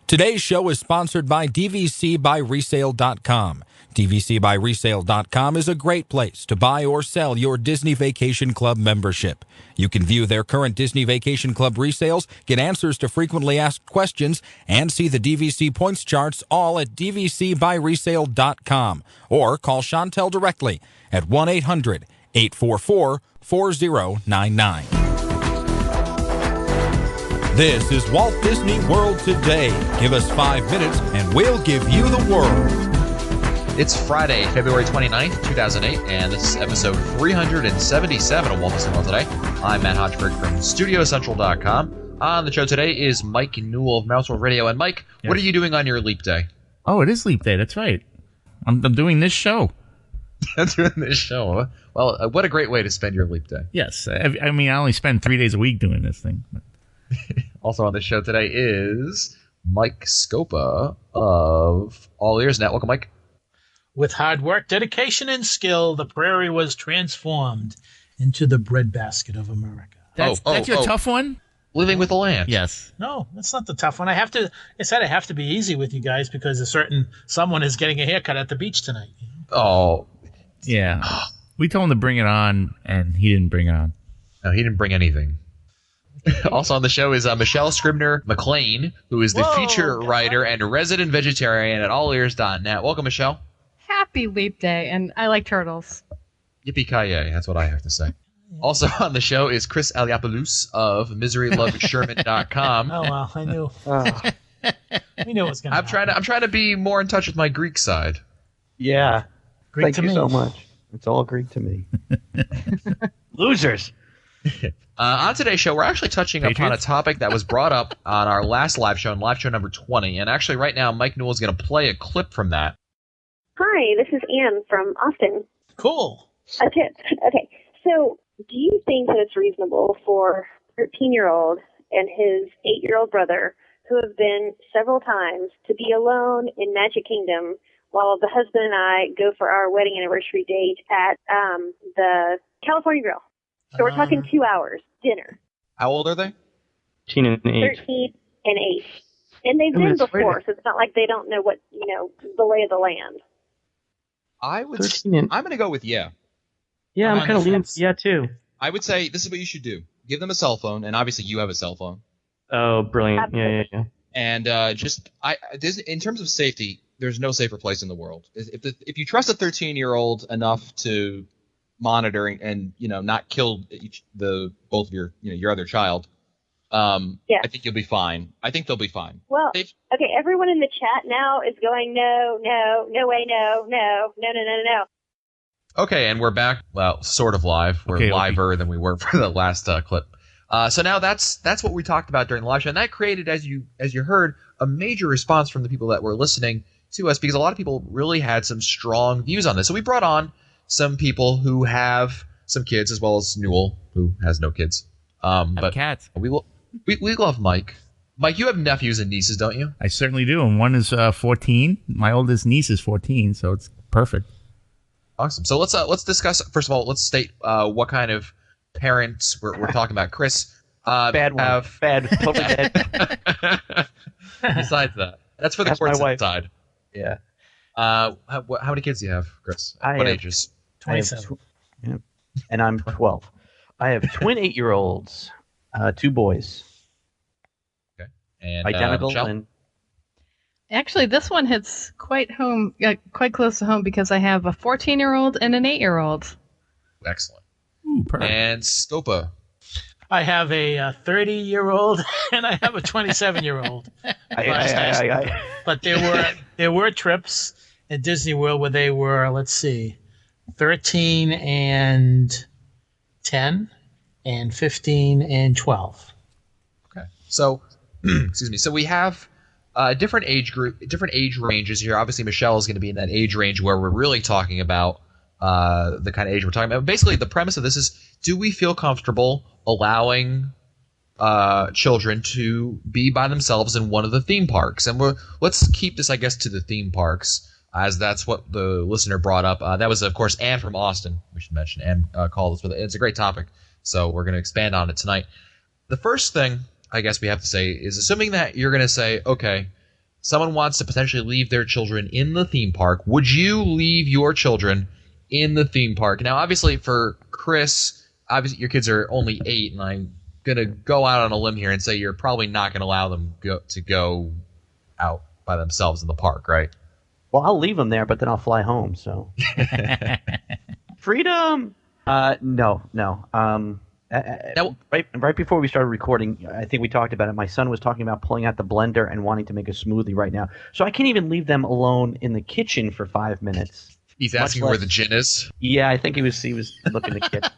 Today's show is sponsored by DVCBuyResale.com. DVCBuyResale.com is a great place to buy or sell your Disney Vacation Club membership. You can view their current Disney Vacation Club resales, get answers to frequently asked questions, and see the DVC points charts all at DVCBuyResale.com. Or call Chantel directly at 1-800-844-4099. This is Walt Disney World Today. Give us 5 minutes and we'll give you the world. It's Friday, February 29th, 2008, and this is episode 377 of Walt Disney World Today. I'm Matt Hodgberg from StudioCentral.com. On the show today is Mike Newell of Mouse World Radio. And Mike, yes. What are you doing on your leap day? Oh, it is leap day. That's right. I'm doing this show. Doing this show. Well, what a great way to spend your leap day. Yes. I mean, I only spend 3 days a week doing this thing. Also on the show today is Mike Scopa of All Ears Net. Welcome, Mike. With hard work, dedication, and skill, the prairie was transformed into the breadbasket of America. That's your tough one? Living with the land. Yes. No, that's not the tough one. I said I have to be easy with you guys because someone is getting a haircut at the beach tonight. Oh. Yeah. We told him to bring it on, and he didn't bring it on. No, he didn't bring anything. Also on the show is Michelle Scribner McLean, who is the feature writer and resident vegetarian at allears.net. Welcome, Michelle. Happy Leap Day, and I like turtles. Yippee-ki-yay, that's what I have to say. Also on the show is Chris Aliapoulos of MiseryLoveSherman.com. Oh, well, I knew. We knew it was going to happen. I'm trying to be more in touch with my Greek side. Yeah. Greek Thank you so much. It's all Greek to me. Losers. On today's show, we're actually touching upon a topic that was brought up on our last live show, live show number 20. And actually, right now, Mike Newell is going to play a clip from that. Hi, this is Anne from Austin. Cool. Okay. So, do you think that it's reasonable for a 13-year-old and his 8-year-old brother, who have been several times, to be alone in Magic Kingdom while the husband and I go for our wedding anniversary date at the California Grill? So we're talking 2 hours, dinner. How old are they? 13 and 8. 13 and 8. And they've been before, so it's not like they don't know the lay of the land. I'm going to go with yeah. Yeah, I'm kind of leaning yeah, too. I would say this is what you should do. Give them a cell phone, and obviously you have a cell phone. Oh, brilliant. Absolutely. Yeah. And in terms of safety, there's no safer place in the world. If you trust a 13-year-old enough to monitor and not kill both of your other child, I think you'll be fine. I think they'll be fine. Well, okay, everyone in the chat now is going no way, no. Okay, and we're back. Well, sort of live. We're liver than we were for the last clip. So now that's what we talked about during the live show, and that created, as you heard, a major response from the people that were listening to us, because a lot of people really had some strong views on this. So we brought on some people who have some kids, as well as Newell, who has no kids. But cats. We love Mike. Mike, you have nephews and nieces, don't you? I certainly do, and one is 14. My oldest niece is 14, so it's perfect. Awesome. So let's discuss. First of all, let's state what kind of parents we're talking about. Chris, bad one. Bad. Totally bad. Besides that, that's for the court side. Yeah. How many kids do you have, Chris? What ages? 27. Yeah. And I'm 12. I have twin 8-year-olds, 2 boys. Okay. And identical and. Actually, this one hits quite close to home because I have a 14-year-old and an 8-year-old. Excellent. Ooh, perfect. And Scopa. I have a 30-year-old and I have a 27-year-old. But there were trips at Disney World where they were, 13 and 10 and 15 and 12. Okay. So, excuse me. So we have different age ranges here. Obviously, Michelle is going to be in that age range where we're really talking about the kind of age we're talking about. Basically, the premise of this is: do we feel comfortable allowing children to be by themselves in one of the theme parks? And let's keep this, I guess, to the theme parks, as that's what the listener brought up. That was, of course, Anne from Austin. We should mention Anne called us with it. It's a great topic, so we're going to expand on it tonight. The first thing I guess we have to say is, assuming that you're going to say, okay, someone wants to potentially leave their children in the theme park. Would you leave your children in the theme park? Now, obviously, for Chris, obviously your kids are only 8, and I'm going to go out on a limb here and say you're probably not going to allow them to go out by themselves in the park, right? Well, I'll leave them there, but then I'll fly home. So freedom. No. Right before we started recording, I think we talked about it. My son was talking about pulling out the blender and wanting to make a smoothie right now. So I can't even leave them alone in the kitchen for 5 minutes. He's asking where the gin is. Yeah, I think he was looking to get.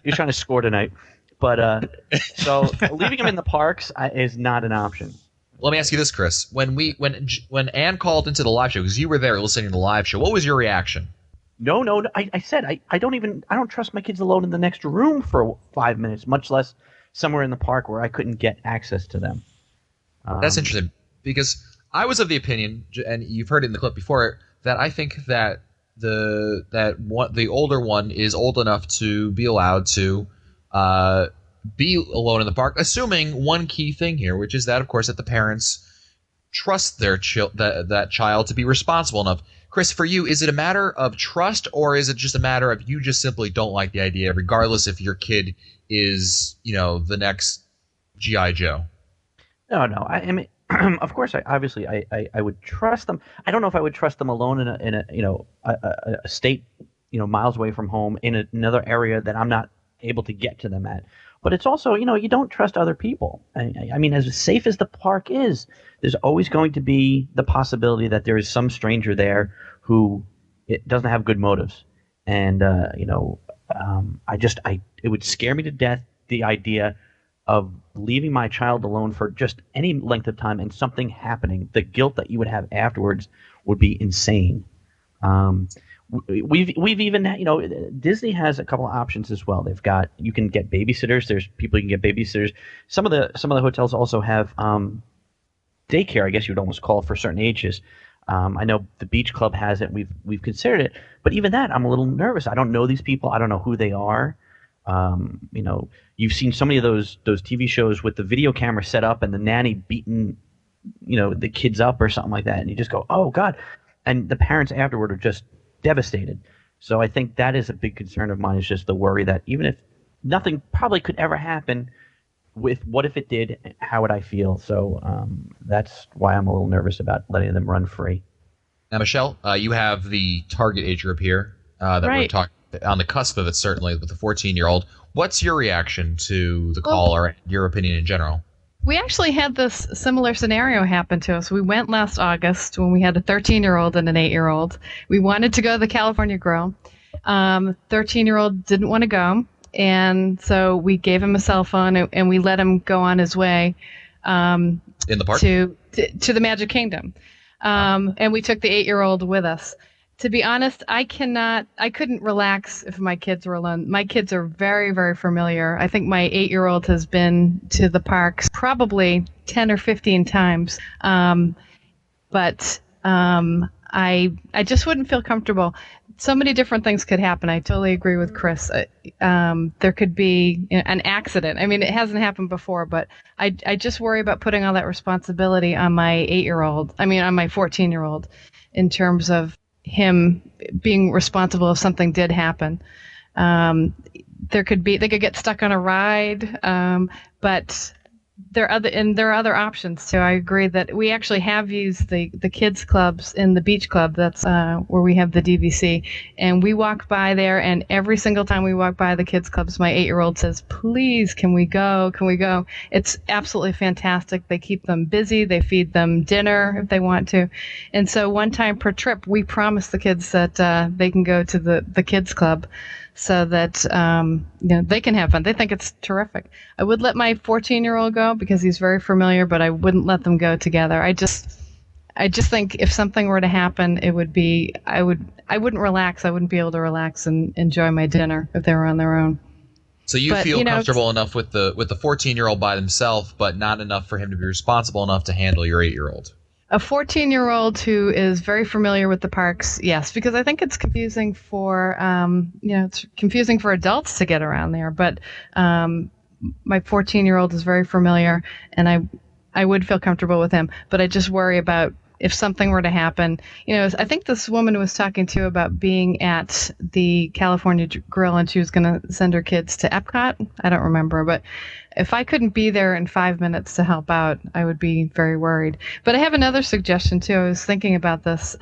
He was trying to score tonight, but so leaving him in the parks is not an option. Let me ask you this, Chris. When Ann called into the live show, because you were there listening to the live show, what was your reaction? No. I said I don't trust my kids alone in the next room for 5 minutes, much less somewhere in the park where I couldn't get access to them. That's interesting, because I was of the opinion, and you've heard it in the clip before, that I think that the older one is old enough to be allowed to be alone in the park, assuming one key thing here, which is that, of course, that the parents trust their that child to be responsible enough. Chris, for you, is it a matter of trust, or is it just a matter of you just simply don't like the idea, regardless if your kid is, the next G.I. Joe? No. I mean, of course, I would trust them. I don't know if I would trust them alone in a state, miles away from home, in another area that I'm not able to get to them at. But it's also, you don't trust other people. I mean, as safe as the park is, there's always going to be the possibility that there is some stranger there who doesn't have good motives. And, it would scare me to death, the idea of leaving my child alone for just any length of time and something happening. The guilt that you would have afterwards would be insane. We've even Disney has a couple of options as well. You can get babysitters. There's people you can get babysitters. Some of the hotels also have daycare, I guess you would almost call it, for certain ages. I know the Beach Club has it. We've considered it, but even that, I'm a little nervous. I don't know these people. I don't know who they are. You've seen so many of those TV shows with the video camera set up and the nanny beating the kids up or something like that, and you just go, oh God, and the parents afterward are just devastated. So I think that is a big concern of mine, is just the worry that even if nothing probably could ever happen, with what if it did, how would I feel? So that's why I'm a little nervous about letting them run free. Now, Michelle, you have the target age group here that we're talking on the cusp of it, certainly, with the 14-year-old. What's your reaction to the call, or your opinion in general? We actually had this similar scenario happen to us. We went last August when we had a 13-year-old and an 8-year-old. We wanted to go to the California Grill. 13-year-old didn't want to go, and so we gave him a cell phone and we let him go on his way in the park to the Magic Kingdom. And we took the 8-year-old with us. To be honest, I couldn't relax if my kids were alone. My kids are very, very familiar. I think my 8-year-old has been to the parks probably 10 or 15 times. But I just wouldn't feel comfortable. So many different things could happen. I totally agree with Chris. There could be an accident. I mean, it hasn't happened before, but I just worry about putting all that responsibility on my 8-year-old. I mean, on my 14-year-old, in terms of him being responsible if something did happen. They could get stuck on a ride, but there are other options too. I agree that we actually have used the kids clubs in the Beach Club. That's where we have the DVC, and we walk by there, and every single time we walk by the kids clubs, my 8-year-old says, please, can we go? It's absolutely fantastic. They keep them busy. They feed them dinner if they want to. And so one time per trip, we promise the kids that they can go to the kids club, so that they can have fun. They think it's terrific. I would let my 14-year-old go because he's very familiar, but I wouldn't let them go together. I just think if something were to happen, it would be I wouldn't relax. I wouldn't be able to relax and enjoy my dinner if they were on their own. So you feel comfortable enough with the 14-year-old by themselves, but not enough for him to be responsible enough to handle your 8-year-old. A 14-year-old who is very familiar with the parks, yes, because I think it's confusing for adults to get around there. But my 14-year-old is very familiar, and I would feel comfortable with him, but I just worry about if something were to happen. I think this woman was talking to about being at the California Grill and she was going to send her kids to Epcot. I don't remember, but if I couldn't be there in 5 minutes to help out, I would be very worried. But I have another suggestion too. I was thinking about this.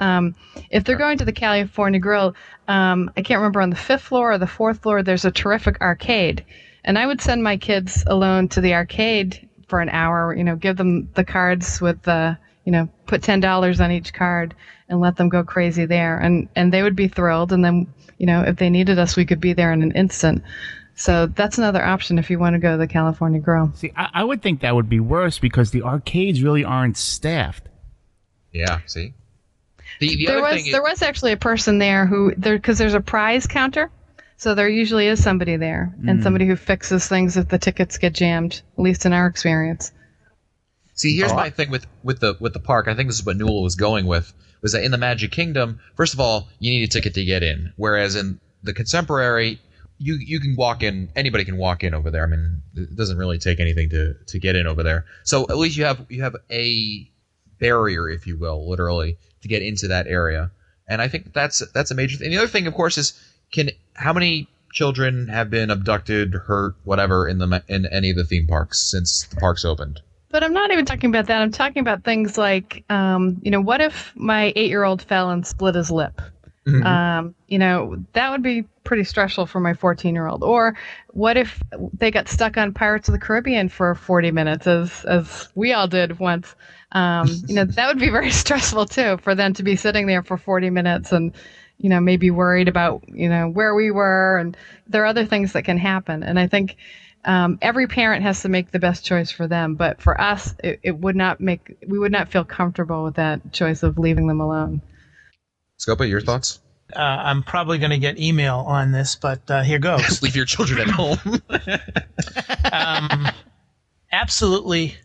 If they're going to the California Grill, I can't remember on the 5th floor or the 4th floor, there's a terrific arcade. And I would send my kids alone to the arcade for an hour, give them the cards with the, put $10 on each card and let them go crazy there. And they would be thrilled. And then, if they needed us, we could be there in an instant. So that's another option if you want to go to the California Grill. See, I would think that would be worse because the arcades really aren't staffed. Yeah, see? There was actually a person there because there's a prize counter. So there usually is somebody there and somebody who fixes things if the tickets get jammed, at least in our experience. See, here's my thing with the park. I think this is what Newell was going with, was that in the Magic Kingdom, first of all, you need a ticket to get in. Whereas in the Contemporary, you can walk in, anybody can walk in over there. I mean, it doesn't really take anything to get in over there. So at least you have a barrier, if you will, literally, to get into that area. And I think that's a major thing. And the other thing, of course, is how many children have been abducted, hurt, whatever in any of the theme parks since the parks opened? But I'm not even talking about that. I'm talking about things like, what if my 8-year-old fell and split his lip? Mm-hmm. That would be pretty stressful for my 14-year-old. Or what if they got stuck on Pirates of the Caribbean for 40 minutes, as we all did once? That would be very stressful too, for them to be sitting there for 40 minutes and maybe worried about, where we were. And there are other things that can happen. And I think every parent has to make the best choice for them. But for us, we would not feel comfortable with that choice of leaving them alone. Scopa, your thoughts? I'm probably going to get email on this, but here goes. Leave your children at home. Absolutely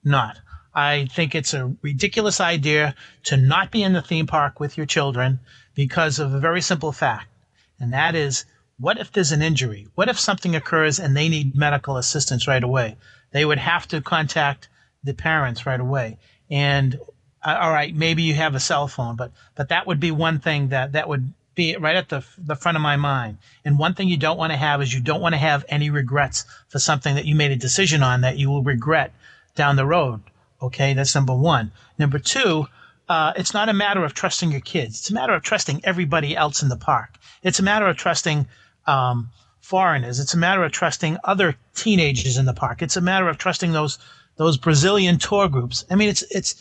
not. I think it's a ridiculous idea to not be in the theme park with your children because of a very simple fact, and that is, what if there's an injury? What if something occurs and they need medical assistance right away? They would have to contact the parents right away. And all right, maybe you have a cell phone, but that would be one thing that would be right at the front of my mind. And one thing you don't want to have is you don't want to have any regrets for something that you made a decision on that you will regret down the road. Okay, that's number one. Number two, it's not a matter of trusting your kids. It's a matter of trusting everybody else in the park. It's a matter of trusting foreigners. It's a matter of trusting other teenagers in the park. It's a matter of trusting those Brazilian tour groups. I mean, it's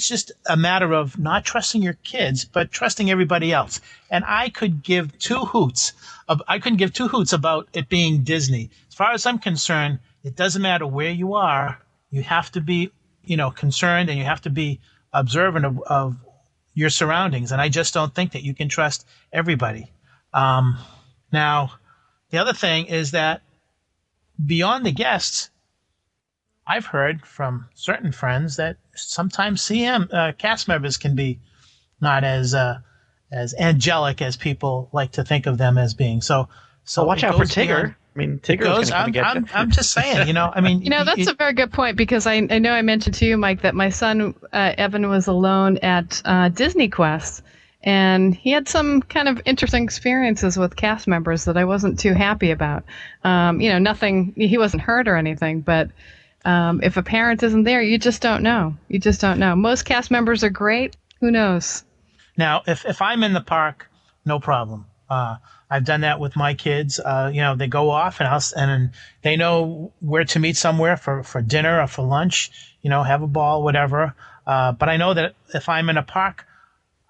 just a matter of not trusting your kids, but trusting everybody else. And I couldn't give two hoots about it being Disney. As far as I'm concerned, it doesn't matter where you are. You have to be, concerned, and you have to be observant of your surroundings. And I just don't think that you can trust everybody. Now, the other thing is that beyond the guests, I've heard from certain friends that sometimes cast members can be not as angelic as people like to think of them as being. So watch out for Tigger. Tigger's going to get you. I'm just saying, that's a very good point, because I know I mentioned to you, Mike, that my son Evan was alone at Disney Quest, and he had some kind of interesting experiences with cast members that I wasn't too happy about. Nothing. He wasn't hurt or anything, but if a parent isn't there, you just don't know. Most cast members are great. Who knows? Now, if I'm in the park, no problem. I've done that with my kids. They go off and they know where to meet somewhere for dinner or for lunch, have a ball, whatever. But I know that if I'm in a park,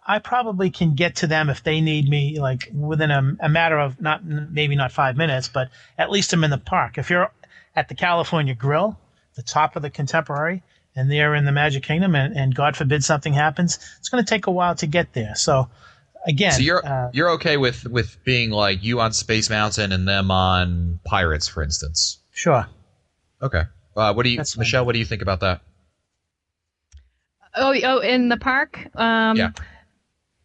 I probably can get to them if they need me, like within a matter of maybe not 5 minutes, but at least I'm in the park. If you're at the California Grill, the top of the Contemporary, and they're in the Magic Kingdom, and God forbid something happens, it's going to take a while to get there. So, again, so you're okay with being like you on Space Mountain and them on Pirates, for instance? Sure. Okay. Michelle? What do you think about that? Oh, in the park? Yeah.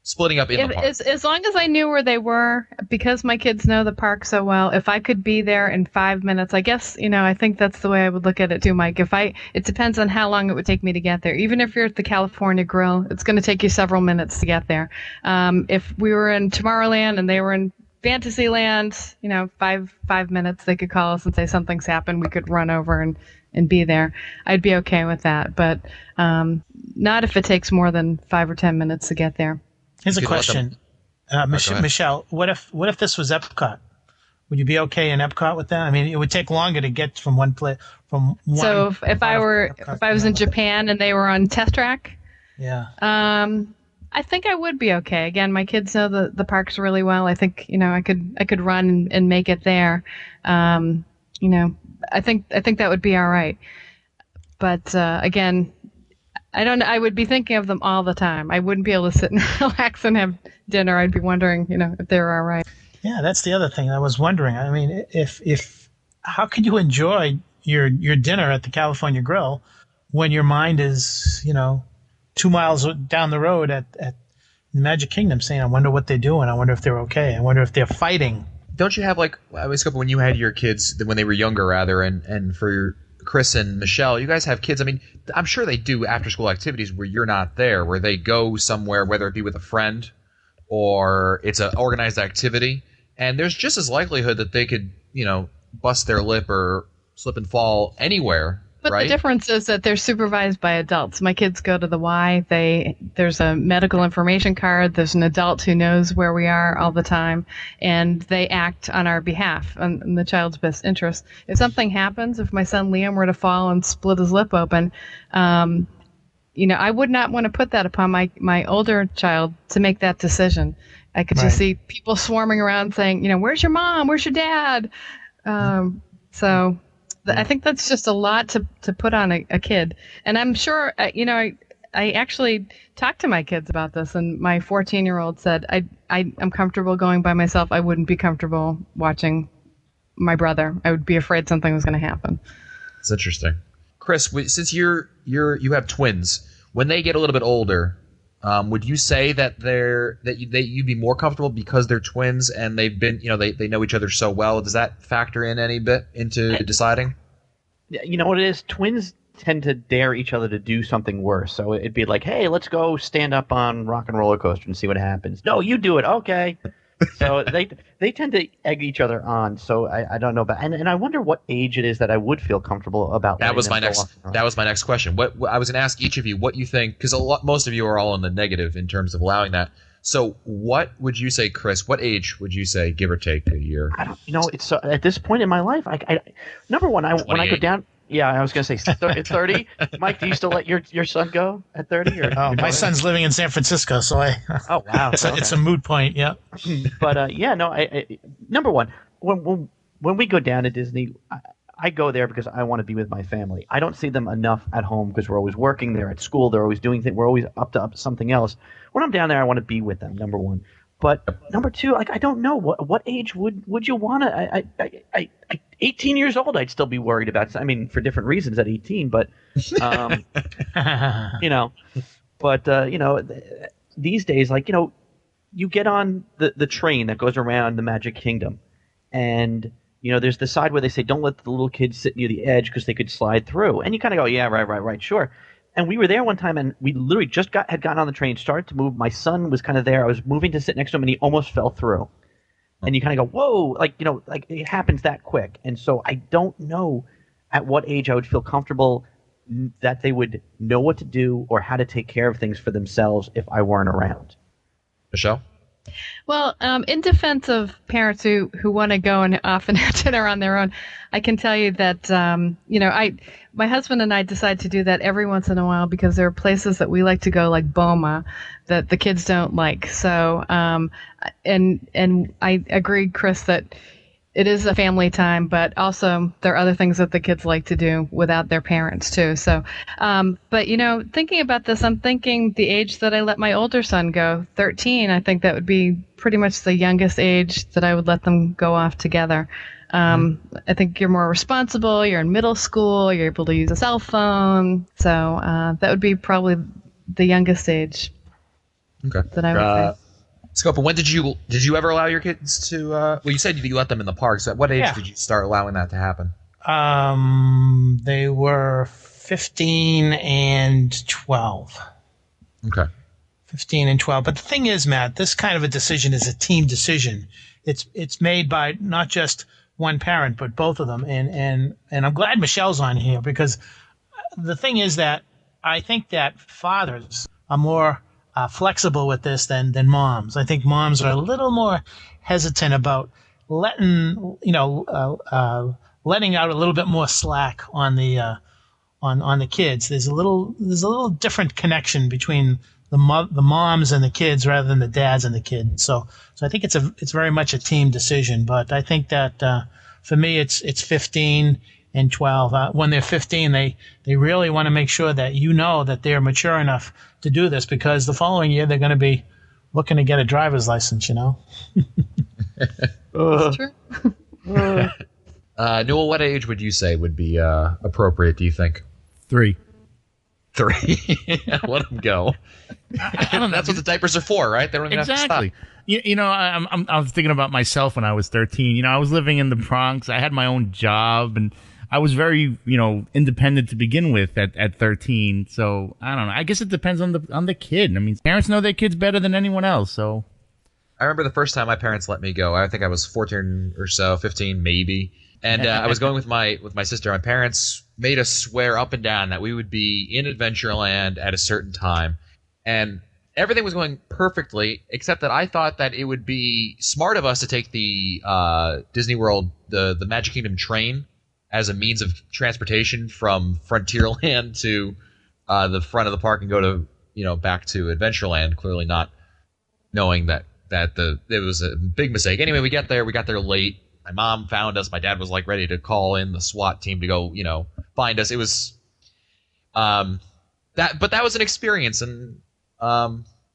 splitting up in the park. As long as I knew where they were, because my kids know the park so well, if I could be there in 5 minutes, I guess, I think that's the way I would look at it too, Mike. It depends on how long it would take me to get there. Even if you're at the California Grill, it's going to take you several minutes to get there. If we were in Tomorrowland and they were in Fantasyland, 5 minutes, they could call us and say something's happened. We could run over and be there. I'd be okay with that, but not if it takes more than 5 or 10 minutes to get there. Here's a question, Michelle. What if this was Epcot? Would you be okay in Epcot with that? I mean, it would take longer to get from one place from one. So if I was in Japan and they were on Test Track, yeah, I think I would be okay. Again, my kids know the parks really well. I think I could run and make it there. I think that would be all right. But again, I don't know. I would be thinking of them all the time. I wouldn't be able to sit and relax and have dinner. I'd be wondering, if they were all right. Yeah, that's the other thing I was wondering. I mean, if how could you enjoy your dinner at the California Grill when your mind is, 2 miles down the road at the Magic Kingdom saying, I wonder what they're doing. I wonder if they're okay. I wonder if they're fighting. Don't you have when you had your kids, when they were younger rather, and for Chris and Michelle, you guys have kids. I mean, I'm sure they do after-school activities where you're not there, where they go somewhere, whether it be with a friend or it's an organized activity, and there's just as likelihood that they could, bust their lip or slip and fall anywhere. But right? The difference is that they're supervised by adults. My kids go to the Y. There's a medical information card. There's an adult who knows where we are all the time, and they act on our behalf in the child's best interest. If something happens, if my son Liam were to fall and split his lip open, I would not want to put that upon my older child to make that decision. I could just see people swarming around saying, where's your mom? Where's your dad? I think that's just a lot to put on a kid. And I'm sure, I actually talked to my kids about this, and my 14-year-old said, I'm comfortable going by myself. I wouldn't be comfortable watching my brother. I would be afraid something was going to happen. That's interesting. Chris, since you have twins, when they get a little bit older, would you say that you'd be more comfortable because they're twins and they've been, they know each other so well? Does that factor in any bit into deciding? You know what it is? Twins tend to dare each other to do something worse. So it'd be like, hey, let's go stand up on Rock and Roller Coaster and see what happens. No, you do it. Okay. So they tend to egg each other on. So I don't know about, and I wonder what age it is that I would feel comfortable about. That was my next question. What I was going to ask each of you what you think, because most of you are all in the negative in terms of allowing that. So what would you say, Chris? What age would you say, give or take a year? I don't. It's at this point in my life. Number one, when I go down. Yeah, I was going to say 30. Mike, do you still let your son go at 30? Or my son's living in San Francisco, so Oh wow, it's a moot point. Yeah. But number one, when we go down to Disney, I go there because I want to be with my family. I don't see them enough at home because we're always working. They're at school. They're always doing things. We're always up to something else. When I'm down there, I want to be with them. Number one. But number two, I don't know what age would you want to? I 18 years old, I'd still be worried about. I mean, for different reasons at 18, but these days, you get on the train that goes around the Magic Kingdom, and there's the side where they say don't let the little kids sit near the edge because they could slide through, and you kind of go, yeah, right, sure. And we were there one time, and we literally just had gotten on the train, started to move. My son was kind of there. I was moving to sit next to him, and he almost fell through. And you kind of go, whoa, like it happens that quick. And so I don't know at what age I would feel comfortable that they would know what to do or how to take care of things for themselves if I weren't around. Michelle? Well, in defense of parents who want to go and often have dinner on their own, I can tell you that, my husband and I decide to do that every once in a while because there are places that we like to go, like Boma, that the kids don't like. So, and I agree, Chris, that it is a family time, but also there are other things that the kids like to do without their parents too. So, but thinking about this, I'm thinking the age that I let my older son go, 13, I think that would be pretty much the youngest age that I would let them go off together. I think you're more responsible. You're in middle school. You're able to use a cell phone. So that would be probably the youngest age. Okay. That I would say. Scopa, when did you ever allow your kids to? Well, you said you let them in the park. So at what age did you start allowing that to happen? They were 15 and 12. Okay. 15 and 12. But the thing is, Matt, this kind of a decision is a team decision. It's made by not just one parent, but both of them. And I'm glad Michelle's on here, because the thing is that I think that fathers are more flexible with this than moms. I think moms are a little more hesitant about letting out a little bit more slack on the kids. There's a little different connection between the moms and the kids rather than the dads and the kids. So I think it's very much a team decision. But I think that for me it's 15 and 12. When they're 15, they really want to make sure that that they're mature enough to do this, because the following year they're going to be looking to get a driver's license. That's true. Newell, what age would you say would be appropriate? Do you think? 3. 3. Let them go. I don't know. That's what the diapers are for, right? They don't even have to stop. I was thinking about myself when I was 13. I was living in the Bronx. I had my own job, and I was very, independent to begin with at 13. So I don't know. I guess it depends on the kid. I mean, parents know their kids better than anyone else. So I remember the first time my parents let me go. I think I was 14 or so, 15 maybe. And I was going with my sister. My parents made us swear up and down that we would be in Adventureland at a certain time. And everything was going perfectly, except that I thought that it would be smart of us to take the Disney World, the Magic Kingdom train as a means of transportation from Frontierland to the front of the park and go to, back to Adventureland, clearly not knowing that it was a big mistake. Anyway, we got there late. My mom found us. My dad was ready to call in the SWAT team to go, find us. It was but that was an experience, and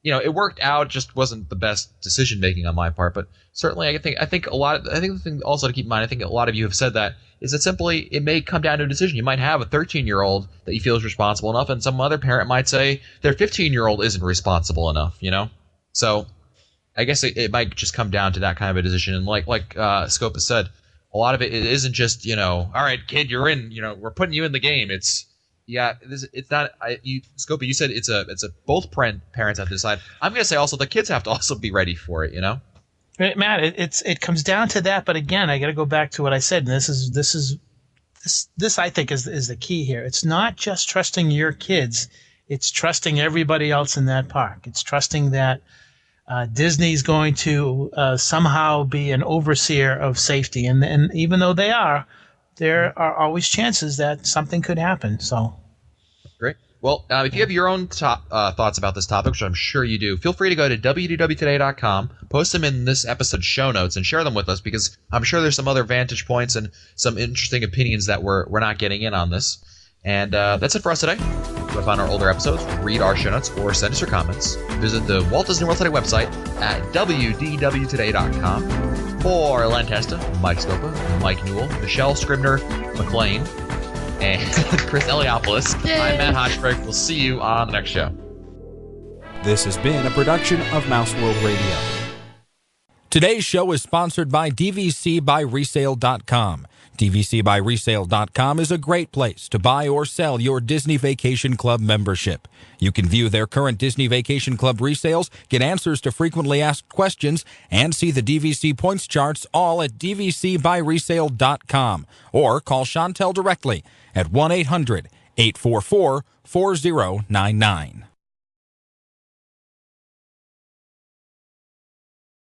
it worked out. It just wasn't the best decision making on my part, but certainly I think the thing also to keep in mind, I think a lot of you have said that, is that simply it may come down to a decision. You might have a 13-year-old that you feel is responsible enough, and some other parent might say their 15-year-old isn't responsible enough. So I guess it might just come down to that kind of a decision. And like Scopa said, a lot of it isn't just, all right, kid, you're in, we're putting you in the game. It's not. Scopa, you said it's a both parents have to decide. I'm going to say also the kids have to also be ready for it. Matt, it comes down to that. But again, I got to go back to what I said. And this I think is the key here. It's not just trusting your kids. It's trusting everybody else in that park. It's trusting that Disney's going to somehow be an overseer of safety, and even though there are always chances that something could happen. So, great. Well, if you have your own thoughts about this topic, which I'm sure you do, feel free to go to wdwtoday.com, post them in this episode's show notes, and share them with us, because I'm sure there's some other vantage points and some interesting opinions that we're not getting in on this. And that's it for us today. If you want to find our older episodes, read our show notes, or send us your comments, visit the Walt Disney World Today website at wdwtoday.com. For Len Testa, Mike Scopa, Mike Newell, Michelle Scribner McLean, and Chris Eliopoulos, I'm Matt Hochberg. We'll see you on the next show. This has been a production of Mouse World Radio. Today's show is sponsored by DVCBuyResale.com. DVCBuyResale.com is a great place to buy or sell your Disney Vacation Club membership. You can view their current Disney Vacation Club resales, get answers to frequently asked questions, and see the DVC points charts all at DVCBuyResale.com. Or call Chantel directly at 1-800-844-4099.